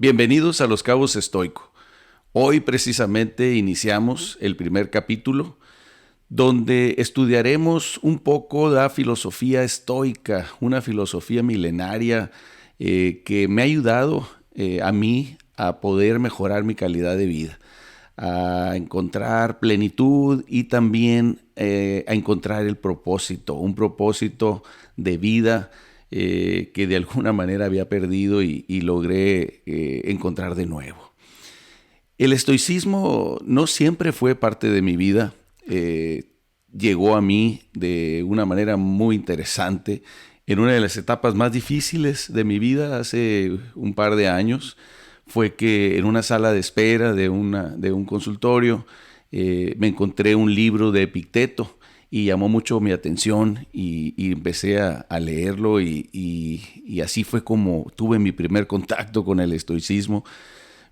Bienvenidos a Los Cabos Estoico. Hoy precisamente iniciamos el primer capítulo donde estudiaremos un poco la filosofía estoica, una filosofía milenaria que me ha ayudado a mí a poder mejorar mi calidad de vida, a encontrar plenitud y también a encontrar el propósito, un propósito de vida que de alguna manera había perdido y logré encontrar de nuevo. El estoicismo no siempre fue parte de mi vida. Llegó a mí de una manera muy interesante en una de las etapas más difíciles de mi vida hace un par de años. Fue que en una sala de espera de un consultorio me encontré un libro de Epicteto y llamó mucho mi atención y empecé a leerlo y así fue como tuve mi primer contacto con el estoicismo.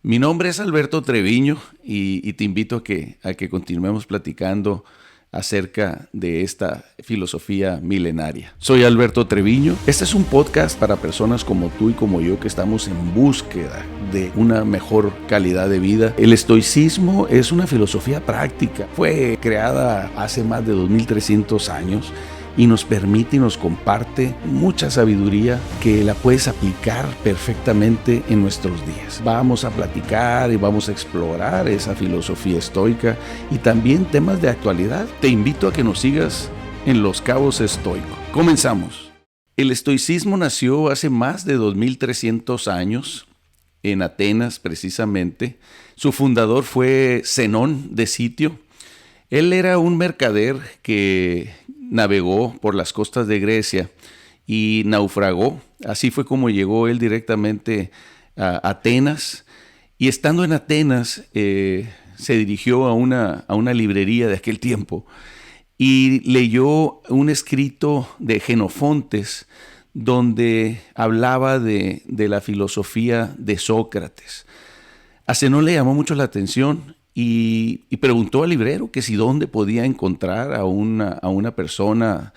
Mi nombre es Alberto Treviño y te invito a que continuemos platicando acerca de esta filosofía milenaria. Soy Alberto Treviño. Este es un podcast para personas como tú y como yo que estamos en búsqueda de una mejor calidad de vida. El estoicismo es una filosofía práctica. Fue creada hace más de 2300 años y nos permite y nos comparte mucha sabiduría que la puedes aplicar perfectamente en nuestros días. Vamos a platicar y vamos a explorar esa filosofía estoica y también temas de actualidad. Te invito a que nos sigas en Los Cabos Estoico. Comenzamos. El estoicismo nació hace más de 2300 años en Atenas precisamente. Su fundador fue Zenón de Sitio. Él era un mercader que navegó por las costas de Grecia y naufragó. Así fue como llegó él directamente a Atenas. Y estando en Atenas, se dirigió a una librería de aquel tiempo y leyó un escrito de Jenofontes donde hablaba de la filosofía de Sócrates. A Zenón le llamó mucho la atención y preguntó al librero que si dónde podía encontrar a una persona,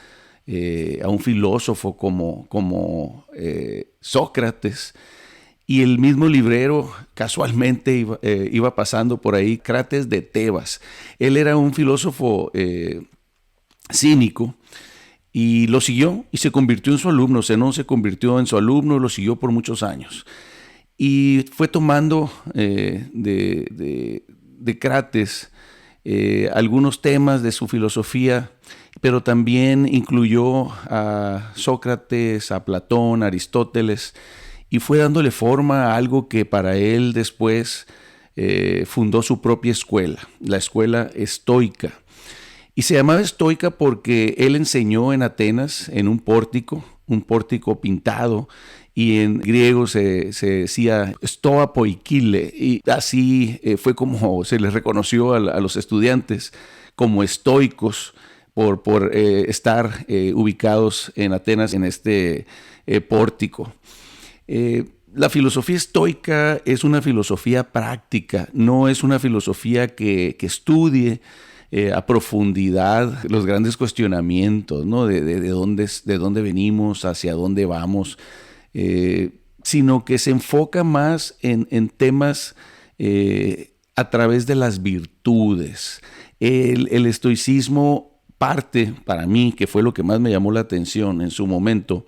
a un filósofo como Sócrates. Y el mismo librero casualmente iba pasando por ahí, Crates de Tebas. Él era un filósofo cínico y lo siguió y se convirtió en su alumno. Zenón se convirtió en su alumno y lo siguió por muchos años. Y fue tomando de Crates algunos temas de su filosofía, pero también incluyó a Sócrates, a Platón, a Aristóteles, y fue dándole forma a algo que para él después fundó su propia escuela, la escuela estoica. Y se llamaba estoica porque él enseñó en Atenas en un pórtico pintado, y en griego se decía stoa poikile, y así fue como se les reconoció a los estudiantes como estoicos por estar ubicados en Atenas en este pórtico. La filosofía estoica es una filosofía práctica, no es una filosofía que estudie a profundidad los grandes cuestionamientos, ¿no? de dónde venimos, hacia dónde vamos, sino que se enfoca más en temas a través de las virtudes. El estoicismo parte, para mí, que fue lo que más me llamó la atención en su momento,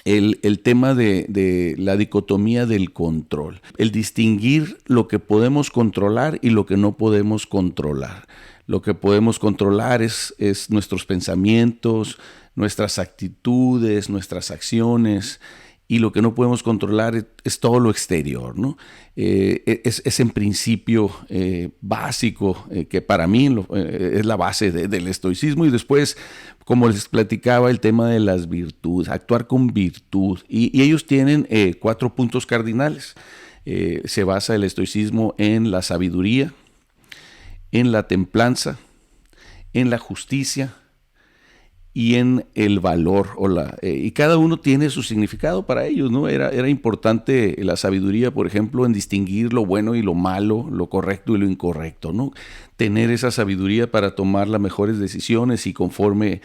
el tema de la dicotomía del control, el distinguir lo que podemos controlar y lo que no podemos controlar. Lo que podemos controlar es nuestros pensamientos, nuestras actitudes, nuestras acciones, y lo que no podemos controlar es todo lo exterior, ¿no? Es en principio básico, que para mí es la base del estoicismo. Y después, como les platicaba, el tema de las virtudes, actuar con virtud. Y ellos tienen 4 puntos cardinales. Se basa el estoicismo en la sabiduría, en la templanza, en la justicia y en el valor. Y cada uno tiene su significado para ellos, ¿no? Era importante la sabiduría, por ejemplo, en distinguir lo bueno y lo malo, lo correcto y lo incorrecto, ¿no? Tener esa sabiduría para tomar las mejores decisiones y conforme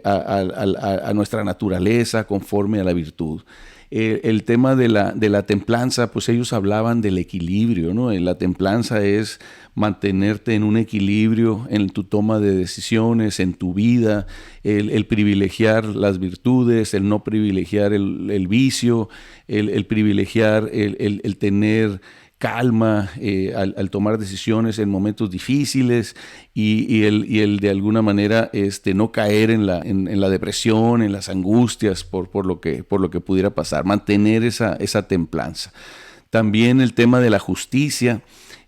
a nuestra naturaleza, conforme a la virtud. El tema de la templanza, pues ellos hablaban del equilibrio, ¿no? La templanza es mantenerte en un equilibrio en tu toma de decisiones, en tu vida, el privilegiar las virtudes, el no privilegiar el vicio, el privilegiar el tener calma al tomar decisiones en momentos difíciles y el de alguna manera no caer en la depresión, en las angustias por lo que pudiera pasar, mantener esa templanza. También el tema de la justicia,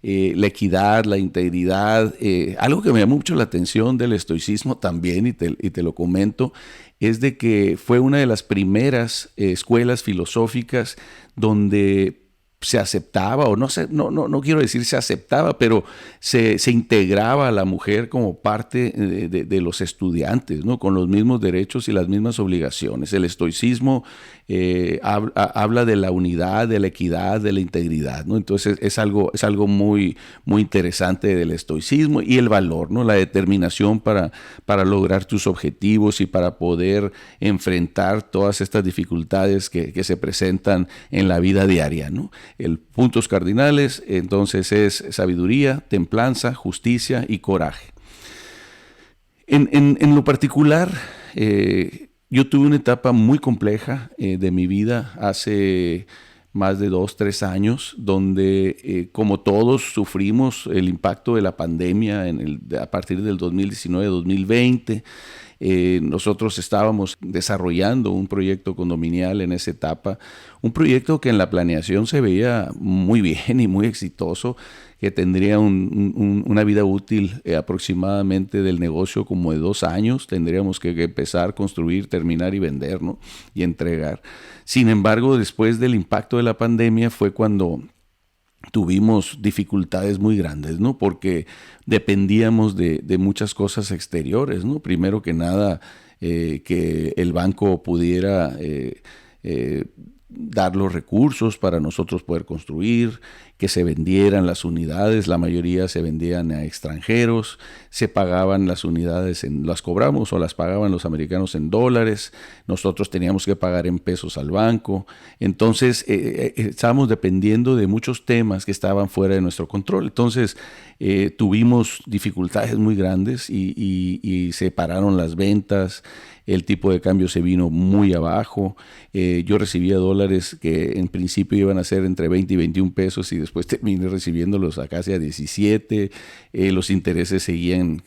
la equidad, la integridad, algo que me llamó mucho la atención del estoicismo también, y te lo comento, es de que fue una de las primeras escuelas filosóficas donde se aceptaba, o no quiero decir se aceptaba, pero se integraba a la mujer como parte de los estudiantes, ¿no? Con los mismos derechos y las mismas obligaciones. El estoicismo habla de la unidad, de la equidad, de la integridad, ¿no? Entonces es algo muy, muy interesante del estoicismo, y el valor, ¿no? La determinación para lograr tus objetivos y para poder enfrentar todas estas dificultades que se presentan en la vida diaria, ¿no? El puntos cardinales, entonces, es sabiduría, templanza, justicia y coraje. En lo particular, yo tuve una etapa muy compleja de mi vida hace más de 2, 3 años, donde como todos sufrimos el impacto de la pandemia a partir del 2019-2020. Nosotros estábamos desarrollando un proyecto condominial en esa etapa, un proyecto que en la planeación se veía muy bien y muy exitoso, que tendría una vida útil aproximadamente del negocio como de 2 años. Tendríamos que empezar, construir, terminar y vender, ¿no? Y entregar. Sin embargo, después del impacto de la pandemia fue cuando tuvimos dificultades muy grandes, ¿no? Porque dependíamos de muchas cosas exteriores, ¿no? Primero que nada, que el banco pudiera dar los recursos para nosotros poder construir, que se vendieran las unidades. La mayoría se vendían a extranjeros, se pagaban las unidades, las cobramos o las pagaban los americanos en dólares, nosotros teníamos que pagar en pesos al banco. Entonces estábamos dependiendo de muchos temas que estaban fuera de nuestro control. Entonces tuvimos dificultades muy grandes y se pararon las ventas. El tipo de cambio se vino muy abajo. Yo recibía dólares que en principio iban a ser entre 20 y 21 pesos, y después terminé recibiéndolos a casi a 17. Los intereses seguían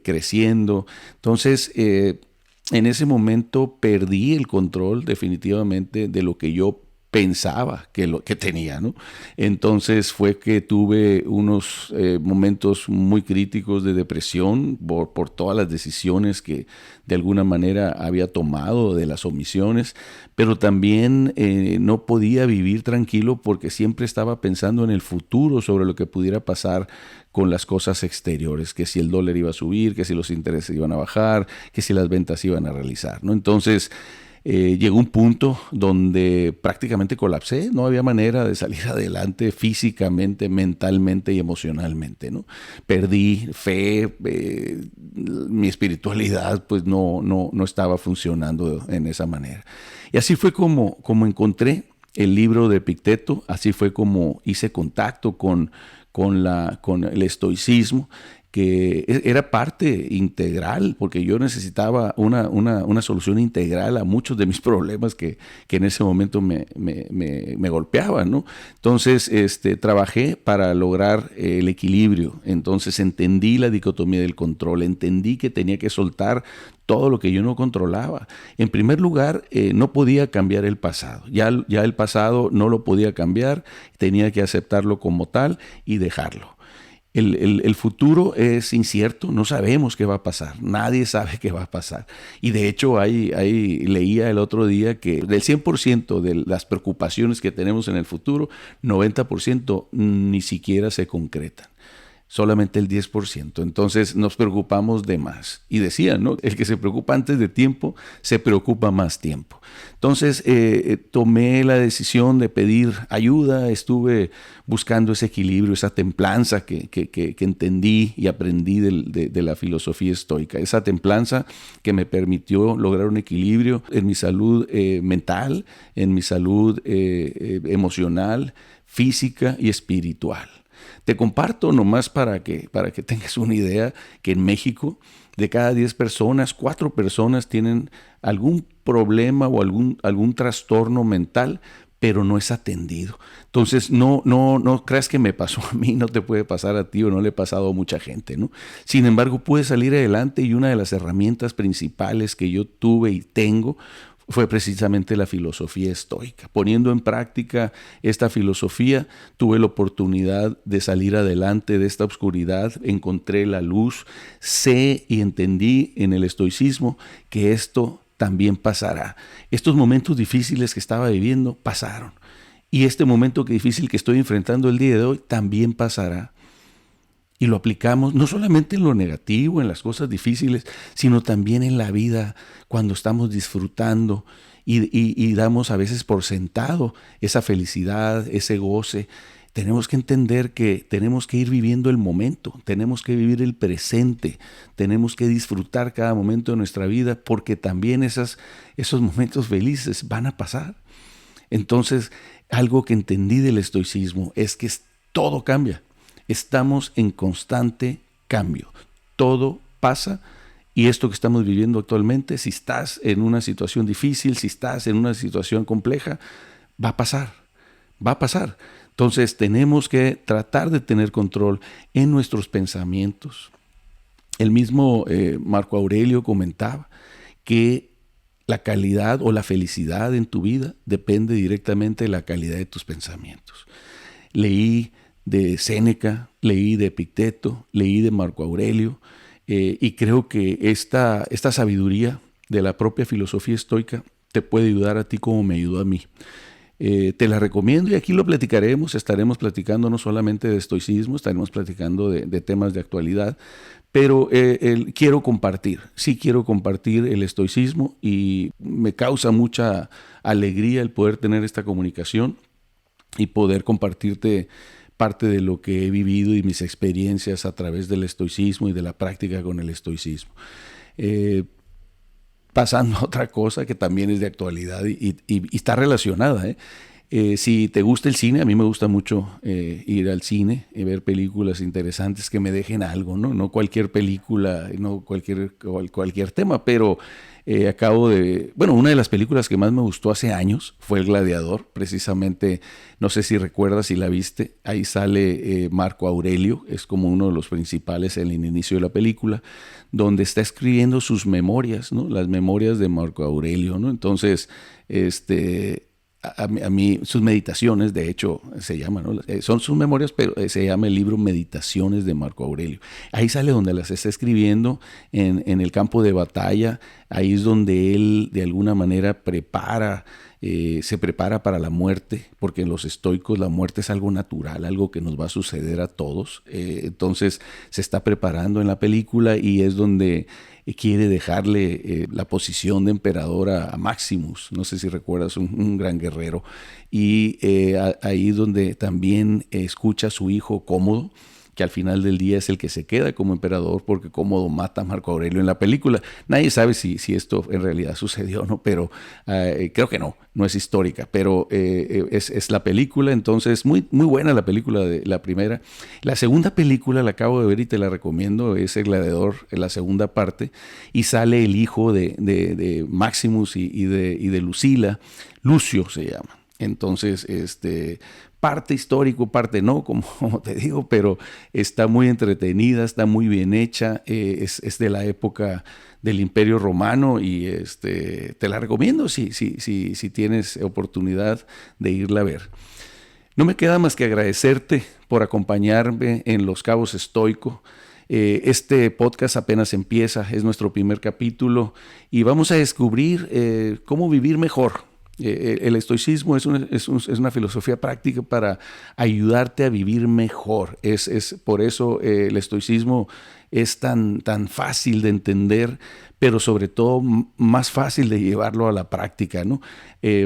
creciendo. Entonces, en ese momento perdí el control definitivamente de lo que yo pensaba que tenía, ¿no? Entonces fue que tuve unos momentos muy críticos de depresión por todas las decisiones que de alguna manera había tomado, de las omisiones, pero también no podía vivir tranquilo porque siempre estaba pensando en el futuro, sobre lo que pudiera pasar con las cosas exteriores, que si el dólar iba a subir, que si los intereses iban a bajar, que si las ventas iban a realizar, ¿no? Entonces llegó un punto donde prácticamente colapsé. No había manera de salir adelante físicamente, mentalmente y emocionalmente, ¿no? Perdí fe, mi espiritualidad pues no estaba funcionando en esa manera. Y así fue como encontré el libro de Epicteto, así fue como hice contacto con el estoicismo, que era parte integral, porque yo necesitaba una solución integral a muchos de mis problemas que en ese momento me golpeaban, ¿no? Entonces trabajé para lograr el equilibrio. Entonces entendí la dicotomía del control, entendí que tenía que soltar todo lo que yo no controlaba. En primer lugar, no podía cambiar el pasado. Ya el pasado no lo podía cambiar, tenía que aceptarlo como tal y dejarlo. El futuro es incierto, no sabemos qué va a pasar, nadie sabe qué va a pasar. Y de hecho, ahí leía el otro día que del 100% de las preocupaciones que tenemos en el futuro, 90% ni siquiera se concretan. solamente el 10%. Entonces nos preocupamos de más. Y decían, ¿no? El que se preocupa antes de tiempo, se preocupa más tiempo. Entonces tomé la decisión de pedir ayuda, estuve buscando ese equilibrio, esa templanza que entendí y aprendí de la filosofía estoica. Esa templanza que me permitió lograr un equilibrio en mi salud mental, en mi salud emocional, física y espiritual. Te comparto nomás para que tengas una idea que en México de cada 10 personas, 4 personas tienen algún problema o algún trastorno mental, pero no es atendido. Entonces, no creas que me pasó a mí, no te puede pasar a ti o no le ha pasado a mucha gente, ¿no? Sin embargo, pude salir adelante y una de las herramientas principales que yo tuve y tengo fue precisamente la filosofía estoica. Poniendo en práctica esta filosofía, tuve la oportunidad de salir adelante de esta oscuridad, encontré la luz, sé y entendí en el estoicismo que esto también pasará. Estos momentos difíciles que estaba viviendo pasaron. Y este momento difícil que estoy enfrentando el día de hoy también pasará. Y lo aplicamos no solamente en lo negativo, en las cosas difíciles, sino también en la vida, cuando estamos disfrutando y damos a veces por sentado esa felicidad, ese goce. Tenemos que entender que tenemos que ir viviendo el momento, tenemos que vivir el presente, tenemos que disfrutar cada momento de nuestra vida, porque también esos momentos felices van a pasar. Entonces, algo que entendí del estoicismo es que todo cambia. Estamos en constante cambio. Todo pasa y esto que estamos viviendo actualmente, si estás en una situación difícil, si estás en una situación compleja, va a pasar, va a pasar. Entonces tenemos que tratar de tener control en nuestros pensamientos. El mismo Marco Aurelio comentaba que la calidad o la felicidad en tu vida depende directamente de la calidad de tus pensamientos. Leí de Séneca, leí de Epicteto, leí de Marco Aurelio, y creo que esta sabiduría de la propia filosofía estoica te puede ayudar a ti como me ayudó a mí. Te la recomiendo y aquí lo platicaremos, estaremos platicando no solamente de estoicismo, estaremos platicando de temas de actualidad, pero quiero compartir el estoicismo y me causa mucha alegría el poder tener esta comunicación y poder compartirte parte de lo que he vivido y mis experiencias a través del estoicismo y de la práctica con el estoicismo. Pasando a otra cosa que también es de actualidad y está relacionada. Si te gusta el cine, a mí me gusta mucho ir al cine y ver películas interesantes que me dejen algo, ¿no? No cualquier película, no cualquier tema, pero una de las películas que más me gustó hace años fue El Gladiador, precisamente, no sé si recuerdas, si la viste, ahí sale Marco Aurelio, es como uno de los principales en el inicio de la película, donde está escribiendo sus memorias, ¿no? Las memorias de Marco Aurelio, ¿no? Entonces, a mí sus meditaciones, de hecho, se llaman, ¿no? Son sus memorias, pero se llama el libro Meditaciones de Marco Aurelio. Ahí sale donde las está escribiendo en el campo de batalla. Ahí es donde él de alguna manera se prepara para la muerte, porque en los estoicos la muerte es algo natural, algo que nos va a suceder a todos. Entonces se está preparando en la película y es donde quiere dejarle la posición de emperador a Maximus, no sé si recuerdas, un gran guerrero, y ahí donde también escucha a su hijo Cómodo, que al final del día es el que se queda como emperador porque Cómodo mata a Marco Aurelio en la película. Nadie sabe si esto en realidad sucedió o no, pero creo que no es histórica, pero es la película, entonces muy, muy buena la película, de la primera. La segunda película la acabo de ver y te la recomiendo, es El Gladiador, en la segunda parte, y sale el hijo de Maximus y de Lucila, Lucio se llama. Entonces, parte histórico, parte no, como te digo, pero está muy entretenida, está muy bien hecha, es de la época del Imperio Romano y te la recomiendo si tienes oportunidad de irla a ver. No me queda más que agradecerte por acompañarme en Los Cabos Estoico. Este podcast apenas empieza, es nuestro primer capítulo y vamos a descubrir cómo vivir mejor El estoicismo es una filosofía práctica para ayudarte a vivir mejor. Por eso el estoicismo es tan fácil de entender, pero sobre todo más fácil de llevarlo a la práctica, ¿no?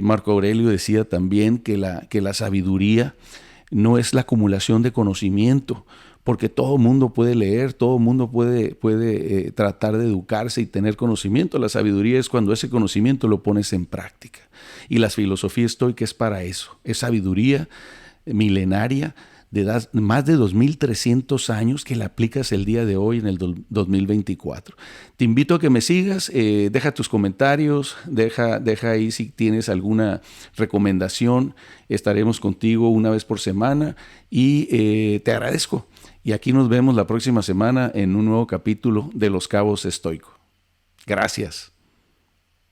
Marco Aurelio decía también que la sabiduría no es la acumulación de conocimiento, porque todo mundo puede leer, todo mundo puede tratar de educarse y tener conocimiento. La sabiduría es cuando ese conocimiento lo pones en práctica. Y la filosofía estoica es para eso, es sabiduría milenaria de más de 2300 años que la aplicas el día de hoy en el 2024. Te invito a que me sigas, deja tus comentarios, deja ahí si tienes alguna recomendación. Estaremos contigo una vez por semana y te agradezco. Y aquí nos vemos la próxima semana en un nuevo capítulo de Los Cabos Estoicos. Gracias.